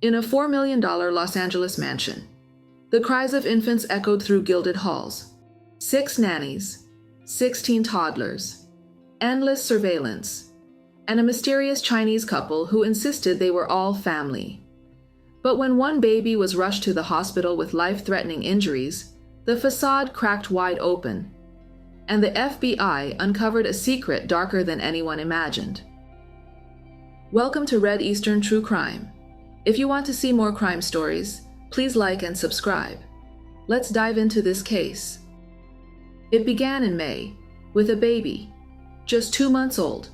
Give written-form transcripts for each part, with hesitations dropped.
In a $4 million Los Angeles mansion, the cries of infants echoed through gilded halls. 6 nannies, 16 toddlers, endless surveillance, and a mysterious Chinese couple who insisted they were all family. But when one baby was rushed to the hospital with life-threatening injuries, the façade cracked wide open, and the FBI uncovered a secret darker than anyone imagined. Welcome to Red Eastern True Crime. If you want to see more crime stories, please like and subscribe. Let's dive into this case. It began in May, with a baby, just 2 months old.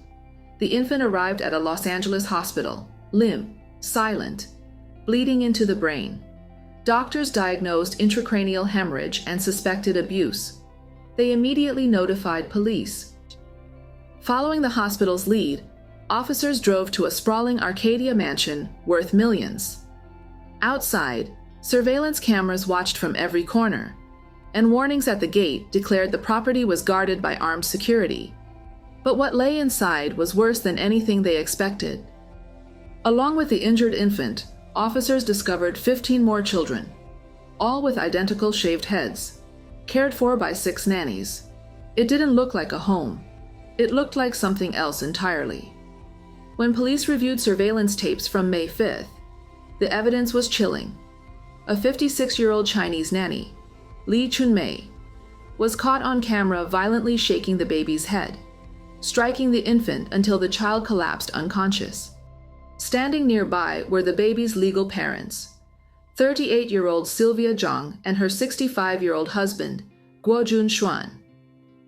The infant arrived at a Los Angeles hospital, limp, silent, bleeding into the brain. Doctors diagnosed intracranial hemorrhage and suspected abuse. They immediately notified police. Following the hospital's lead, officers drove to a sprawling Arcadia mansion worth millions. Outside, surveillance cameras watched from every corner, and warnings at the gate declared the property was guarded by armed security. But what lay inside was worse than anything they expected. Along with the injured infant, officers discovered 15 more children, all with identical shaved heads, cared for by 6 nannies. It didn't look like a home. It looked like something else entirely. When police reviewed surveillance tapes from May 5th, the evidence was chilling. A 56-year-old Chinese nanny, Li Chunmei, was caught on camera violently shaking the baby's head, striking the infant until the child collapsed unconscious. Standing nearby were the baby's legal parents, 38-year-old Sylvia Zhang and her 65-year-old husband, Guojun Xuan.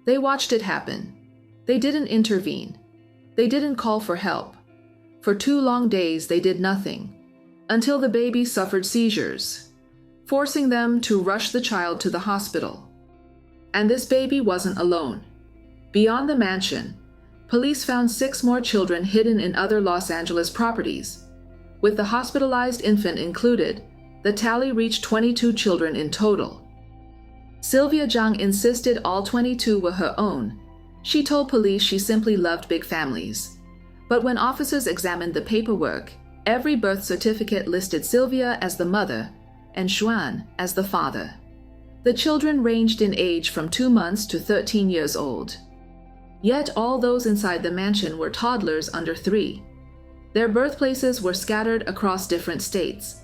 They watched it happen. They didn't intervene. They didn't call for help. For 2 long days they did nothing, until the baby suffered seizures, forcing them to rush the child to the hospital. And this baby wasn't alone. Beyond the mansion, police found 6 more children hidden in other Los Angeles properties. With the hospitalized infant included, the tally reached 22 children in total. Sylvia Zhang insisted all 22 were her own. She told police she simply loved big families. But when officers examined the paperwork, every birth certificate listed Sylvia as the mother and Xuan as the father. The children ranged in age from 2 months to 13 years old. Yet all those inside the mansion were toddlers under 3. Their birthplaces were scattered across different states,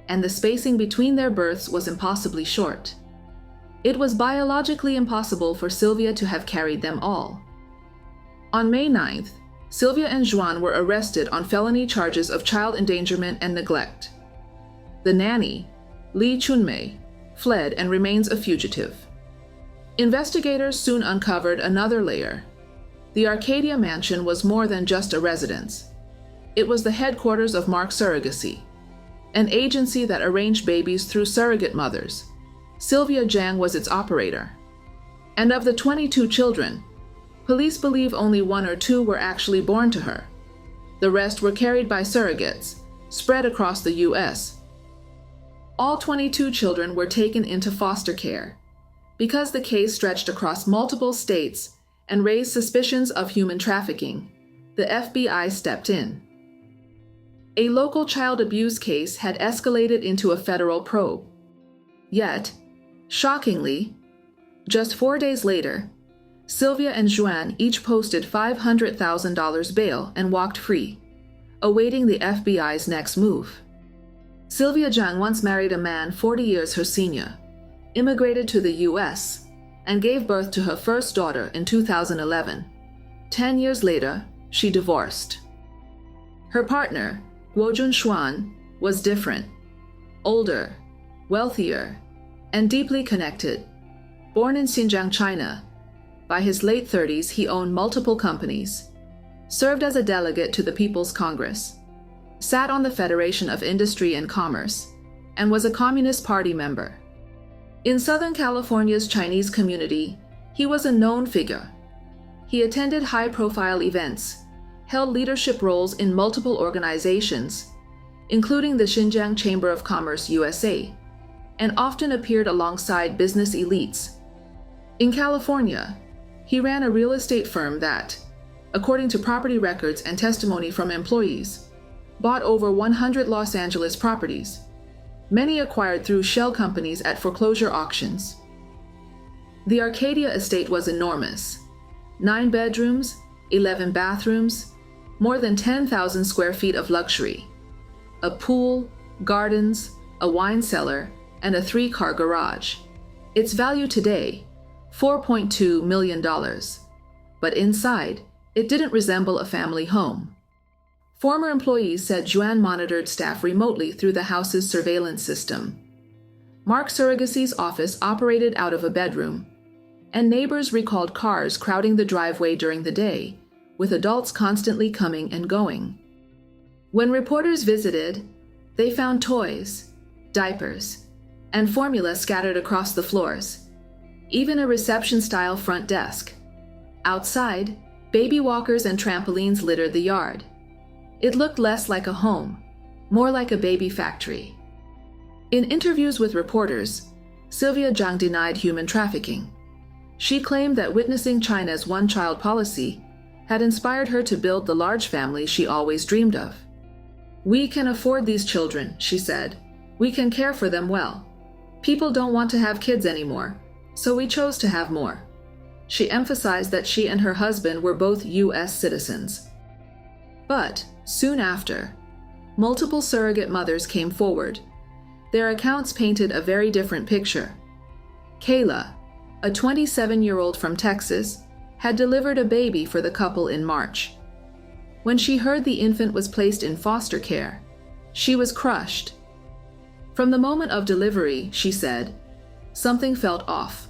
and the spacing between their births was impossibly short. It was biologically impossible for Sylvia to have carried them all. On May 9th, Sylvia and Xuan were arrested on felony charges of child endangerment and neglect. The nanny, Li Chunmei, fled and remains a fugitive. Investigators soon uncovered another layer. The Arcadia mansion was more than just a residence. It was the headquarters of Mark Surrogacy, an agency that arranged babies through surrogate mothers. Sylvia Zhang was its operator. And of the 22 children, police believe only 1 or 2 were actually born to her. The rest were carried by surrogates, spread across the U.S. All 22 children were taken into foster care. Because the case stretched across multiple states and raised suspicions of human trafficking, the FBI stepped in. A local child abuse case had escalated into a federal probe. Yet, shockingly, just 4 days later, Sylvia and Xuan each posted $500,000 bail and walked free, awaiting the FBI's next move. Sylvia Zhang once married a man 40 years her senior, immigrated to the U.S., and gave birth to her first daughter in 2011. 10 years later, she divorced. Her partner, Guojun Xuan, was different, older, wealthier, and deeply connected. Born in Xinjiang, China, by his late 30s he owned multiple companies, served as a delegate to the People's Congress, sat on the Federation of Industry and Commerce, and was a Communist Party member. In Southern California's Chinese community, he was a known figure. He attended high-profile events, held leadership roles in multiple organizations, including the Xinjiang Chamber of Commerce USA, and often appeared alongside business elites. In California, he ran a real estate firm that, according to property records and testimony from employees, bought over 100 Los Angeles properties, many acquired through shell companies at foreclosure auctions. The Arcadia estate was enormous: 9 bedrooms, 11 bathrooms, more than 10,000 square feet of luxury, a pool, gardens, a wine cellar, and a 3-car garage. Its value today, $4.2 million. But inside, it didn't resemble a family home. Former employees said Juan monitored staff remotely through the house's surveillance system. Mark Surrogacy's office operated out of a bedroom, and neighbors recalled cars crowding the driveway during the day, with adults constantly coming and going. When reporters visited, they found toys, diapers, and formula scattered across the floors, even a reception-style front desk. Outside, baby walkers and trampolines littered the yard. It looked less like a home, more like a baby factory. In interviews with reporters, Sylvia Zhang denied human trafficking. She claimed that witnessing China's one-child policy had inspired her to build the large family she always dreamed of. "We can afford these children," she said. "We can care for them well. People don't want to have kids anymore, so we chose to have more." She emphasized that she and her husband were both U.S. citizens. But, soon after, multiple surrogate mothers came forward. Their accounts painted a very different picture. Kayla, a 27-year-old from Texas, had delivered a baby for the couple in March. When she heard the infant was placed in foster care, she was crushed. From the moment of delivery, she said, something felt off.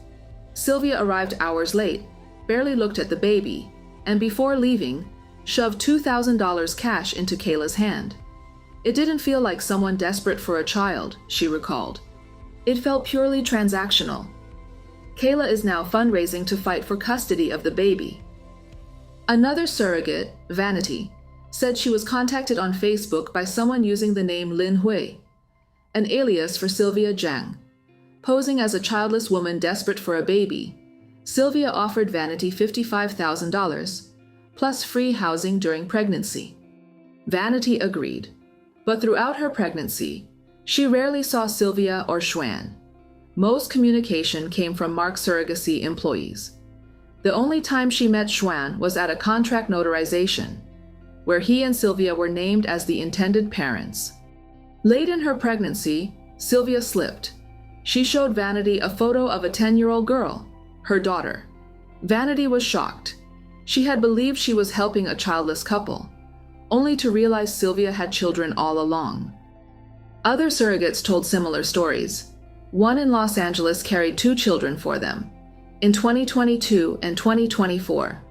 Sylvia arrived hours late, barely looked at the baby, and before leaving, shoved $2,000 cash into Kayla's hand. "It didn't feel like someone desperate for a child," she recalled. "It felt purely transactional." Kayla is now fundraising to fight for custody of the baby. Another surrogate, Vanity, said she was contacted on Facebook by someone using the name Lin Hui, an alias for Sylvia Zhang. Posing as a childless woman desperate for a baby, Sylvia offered Vanity $55,000, plus free housing during pregnancy. Vanity agreed, but throughout her pregnancy, she rarely saw Sylvia or Xuan. Most communication came from Mark Surrogacy employees. The only time she met Xuan was at a contract notarization, where he and Sylvia were named as the intended parents. Late in her pregnancy, Sylvia slipped. She showed Vanity a photo of a 10-year-old girl, her daughter. Vanity was shocked. She had believed she was helping a childless couple, only to realize Sylvia had children all along. Other surrogates told similar stories. One in Los Angeles carried 2 children for them, in 2022 and 2024.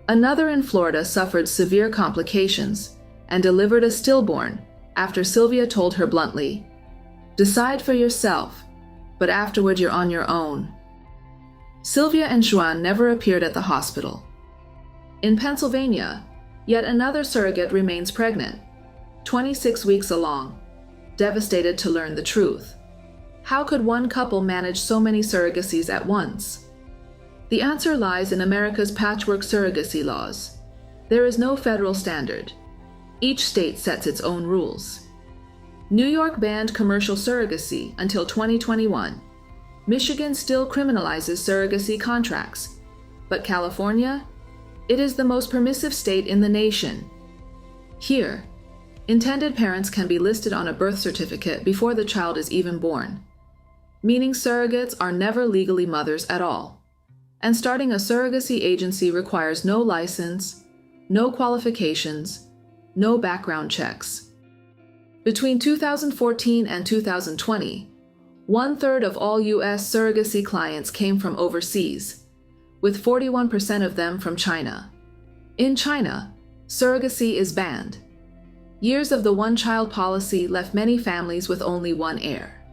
Another in Florida suffered severe complications and delivered a stillborn after Sylvia told her bluntly, "Decide for yourself, but afterward you're on your own." Sylvia and Xuan never appeared at the hospital. In Pennsylvania, yet another surrogate remains pregnant, 26 weeks along, devastated to learn the truth. How could one couple manage so many surrogacies at once? The answer lies in America's patchwork surrogacy laws. There is no federal standard. Each state sets its own rules. New York banned commercial surrogacy until 2021. Michigan still criminalizes surrogacy contracts. But California? It is the most permissive state in the nation. Here, intended parents can be listed on a birth certificate before the child is even born, meaning surrogates are never legally mothers at all. And starting a surrogacy agency requires no license, no qualifications, no background checks. Between 2014 and 2020, 1/3 of all U.S. surrogacy clients came from overseas, with 41% of them from China. In China, surrogacy is banned. Years of the one-child policy left many families with only one heir.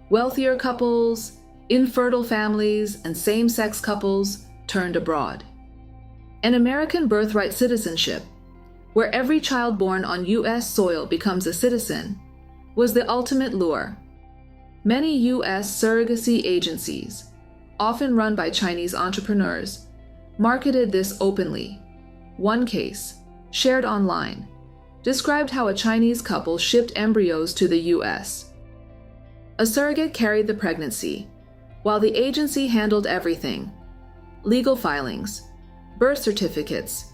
Wealthier couples, infertile families, and same-sex couples turned abroad. An American birthright citizenship, where every child born on U.S. soil becomes a citizen, was the ultimate lure. Many U.S. surrogacy agencies, often run by Chinese entrepreneurs, marketed this openly. One case, shared online, described how a Chinese couple shipped embryos to the U.S. A surrogate carried the pregnancy, while the agency handled everything: legal filings, birth certificates,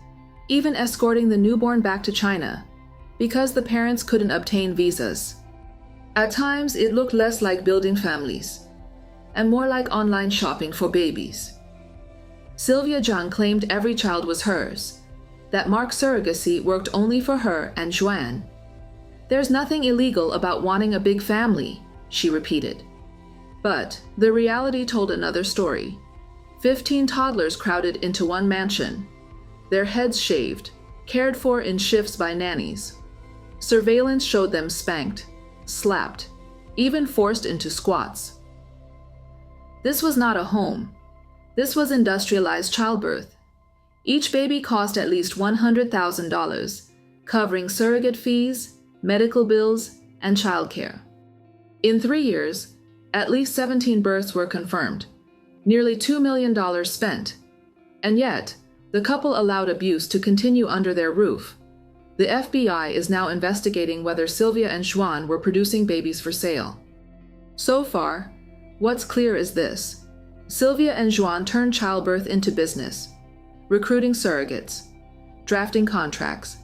even escorting the newborn back to China, because the parents couldn't obtain visas. At times, it looked less like building families, and more like online shopping for babies. Sylvia Zhang claimed every child was hers, that Mark Surrogacy worked only for her and Juan. "There's nothing illegal about wanting a big family," she repeated. But the reality told another story. 15 toddlers crowded into one mansion, their heads shaved, cared for in shifts by nannies. Surveillance showed them spanked, slapped, even forced into squats. This was not a home. This was industrialized childbirth. Each baby cost at least $100,000, covering surrogate fees, medical bills, and childcare. In 3 years, at least 17 births were confirmed, nearly $2 million spent. And yet, the couple allowed abuse to continue under their roof. The FBI is now investigating whether Sylvia and Juan were producing babies for sale. So far, what's clear is this: Sylvia and Juan turned childbirth into business, recruiting surrogates, drafting contracts,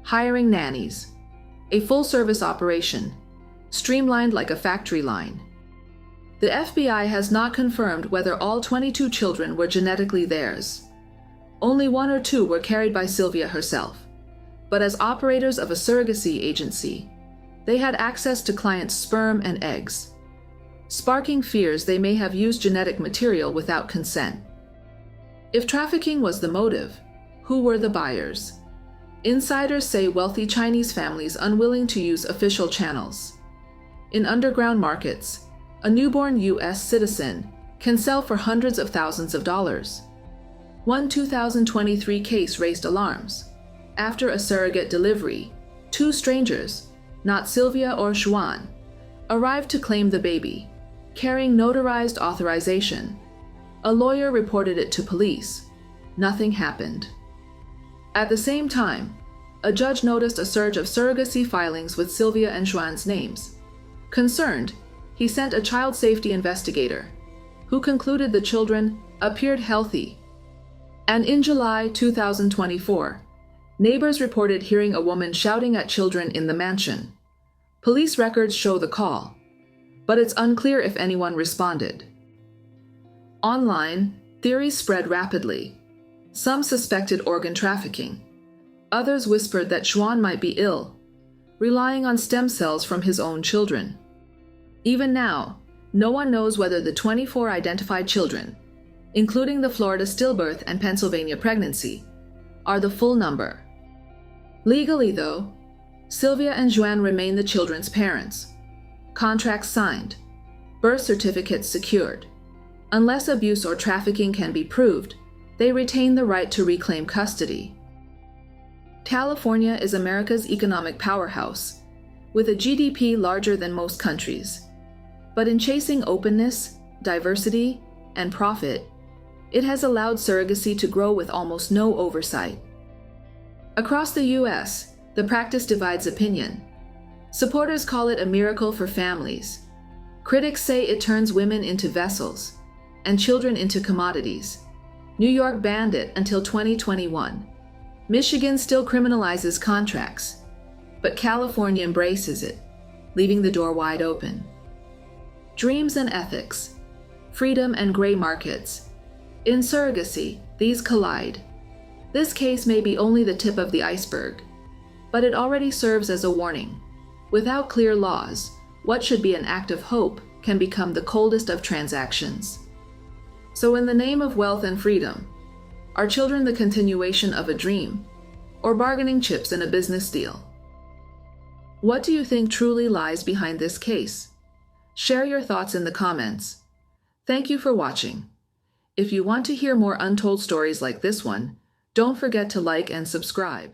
hiring nannies, a full-service operation, streamlined like a factory line. The FBI has not confirmed whether all 22 children were genetically theirs. Only 1 or 2 were carried by Sylvia herself. But as operators of a surrogacy agency, they had access to clients' sperm and eggs, sparking fears they may have used genetic material without consent. If trafficking was the motive, who were the buyers? Insiders say wealthy Chinese families unwilling to use official channels. In underground markets, a newborn U.S. citizen can sell for hundreds of thousands of dollars. One 2023 case raised alarms. After a surrogate delivery, 2 strangers, not Sylvia or Juan, arrived to claim the baby, carrying notarized authorization. A lawyer reported it to police. Nothing happened. At the same time, a judge noticed a surge of surrogacy filings with Sylvia and Juan's names. Concerned, he sent a child safety investigator, who concluded the children appeared healthy. And in July 2024, neighbors reported hearing a woman shouting at children in the mansion. Police records show the call, but it's unclear if anyone responded. Online, theories spread rapidly. Some suspected organ trafficking. Others whispered that Juan might be ill, relying on stem cells from his own children. Even now, no one knows whether the 24 identified children, including the Florida stillbirth and Pennsylvania pregnancy, are the full number. Legally, though, Sylvia and Juan remain the children's parents. Contracts signed, birth certificates secured. Unless abuse or trafficking can be proved, they retain the right to reclaim custody. California is America's economic powerhouse, with a GDP larger than most countries. But in chasing openness, diversity, and profit, it has allowed surrogacy to grow with almost no oversight. Across the U.S., the practice divides opinion. Supporters call it a miracle for families. Critics say it turns women into vessels and children into commodities. New York banned it until 2021. Michigan still criminalizes contracts, but California embraces it, leaving the door wide open. Dreams and ethics, freedom and gray markets. In surrogacy, these collide. This case may be only the tip of the iceberg, but it already serves as a warning. Without clear laws, what should be an act of hope can become the coldest of transactions. So in the name of wealth and freedom, are children the continuation of a dream, or bargaining chips in a business deal? What do you think truly lies behind this case? Share your thoughts in the comments. Thank you for watching. If you want to hear more untold stories like this one, don't forget to like and subscribe.